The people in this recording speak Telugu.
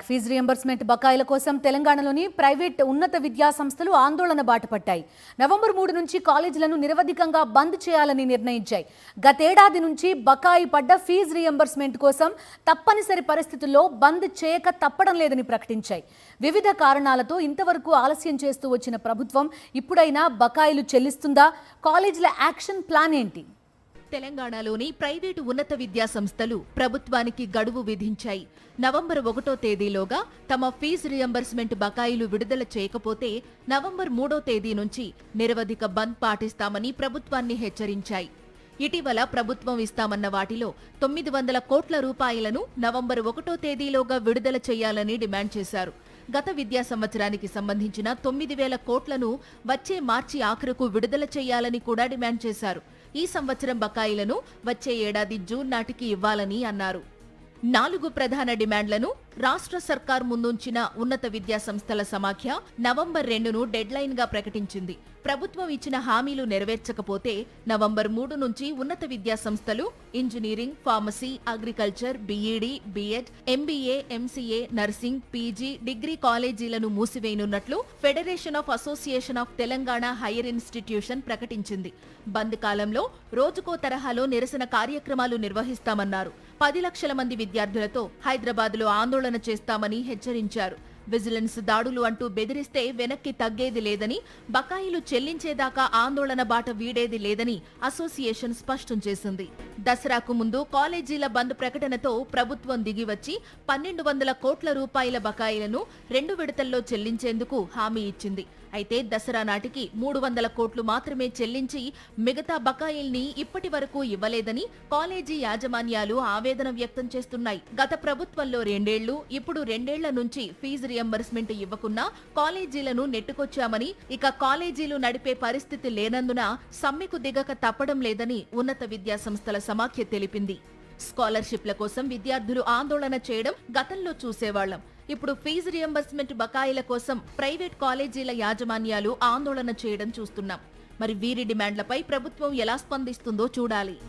ఫీజు రియంబర్స్మెంట్ బకాయిల కోసం తెలంగాణలోని ప్రైవేట్ ఉన్నత విద్యా సంస్థలు ఆందోళన బాటపట్టాయి. నవంబర్ 3 నుంచి కాలేజీలను నిరవధికంగా బంద్ చేయాలని నిర్ణయించాయి. గతేడాది నుంచి బకాయి పడ్డ ఫీజు రియంబర్స్మెంట్ కోసం తప్పనిసరి పరిస్థితుల్లో బంద్ చేయక తప్పడం లేదని ప్రకటించాయి. వివిధ కారణాలతో ఇంతవరకు ఆలస్యం చేస్తూ వచ్చిన ప్రభుత్వం ఇప్పుడైనా బకాయిలు చెల్లిస్తుందా? కాలేజీల యాక్షన్ ప్లాన్ ఏంటి? తెలంగాణలోని ప్రైవేటు ఉన్నత విద్యా సంస్థలు ప్రభుత్వానికి గడువు విధించాయి. నవంబర్ 1వ తేదీలోగా తమ ఫీజు రియంబర్స్మెంట్ బకాయిలు విడుదల చేయకపోతే నవంబర్ 3వ తేదీ నుంచి నిరవధిక బంద్ పాటిస్తామని ప్రభుత్వాన్ని హెచ్చరించాయి. ఇటీవల ప్రభుత్వం ఇస్తామన్న వాటిలో 900 కోట్ల రూపాయలను నవంబర్ 1వ తేదీలోగా విడుదల చేయాలని డిమాండ్ చేశారు. గత విద్యా సంవత్సరానికి సంబంధించిన 9,000 కోట్లను వచ్చే మార్చి ఆఖరుకు విడుదల చేయాలని కూడా డిమాండ్ చేశారు. ఈ సంవత్సరం బకాయిలను వచ్చే ఏడాది జూన్ నాటికి ఇవ్వాలని అన్నారు. 4 ప్రధాన డిమాండ్లను రాష్ట్ర సర్కార్ ముందుంచిన ఉన్నత విద్యా సంస్థల సమాఖ్య నవంబర్ 2ను డెడ్లైన్ గా ప్రకటించింది. ప్రభుత్వం ఇచ్చిన హామీలు నెరవేర్చకపోతే నవంబర్ 3 నుంచి ఉన్నత విద్యా సంస్థలు engineering, pharmacy, agriculture, B E D, B Ed, MBA, MCA, nursing, PG, degree కాలేజీలను మూసివేయనున్నట్లు federation of association of Telangana higher institution ప్రకటించింది. బంద్ కాలంలో రోజుకో తరహాలో నిరసన కార్యక్రమాలు నిర్వహిస్తామన్నారు. 10 లక్షల మంది విద్యార్థులతో హైదరాబాద్లో ఆందోళన చేస్తామని హెచ్చరించారు. విజిలెన్స్ దాడులు అంటూ బెదిరిస్తే వెనక్కి తగ్గేది లేదని, బకాయిలు చెల్లించేదాకా ఆందోళన బాట వీడేది లేదని అసోసియేషన్ స్పష్టం చేసింది. దసరాకు ముందు కాలేజీల బంద్ ప్రకటనతో ప్రభుత్వం దిగివచ్చి 1,200 కోట్ల రూపాయల బకాయిలను 2 విడతల్లో చెల్లించేందుకు హామీ ఇచ్చింది. అయితే దసరా నాటికి 300 కోట్లు మాత్రమే చెల్లించి మిగతా బకాయిల్ని ఇప్పటి వరకు ఇవ్వలేదని కాలేజీ యాజమాన్యాలు ఆవేదన వ్యక్తం చేస్తున్నాయి. గత ప్రభుత్వంలో 2 ఏళ్లు, ఇప్పుడు 2 ఏళ్ల నుంచి ఫీజు రియంబర్స్మెంట్ ఇవ్వకున్నా కాలేజీలను నెట్టుకొచ్చామని, ఇక కాలేజీలు నడిపే పరిస్థితి లేనందున సమ్మెకు దిగక తప్పడం లేదని ఉన్నత విద్యా సంస్థల సమాఖ్య తెలిపింది. స్కాలర్షిప్ల కోసం విద్యార్థులు ఆందోళన చేయడం గతంలో చూసేవాళ్లం. ఇప్పుడు ఫీజు రియంబర్స్మెంట్ బకాయిల కోసం ప్రైవేట్ కాలేజీల యాజమాన్యాలు ఆందోళన చేయడం చూస్తున్నాం. మరి వీరి డిమాండ్లపై ప్రభుత్వం ఎలా స్పందిస్తుందో చూడాలి.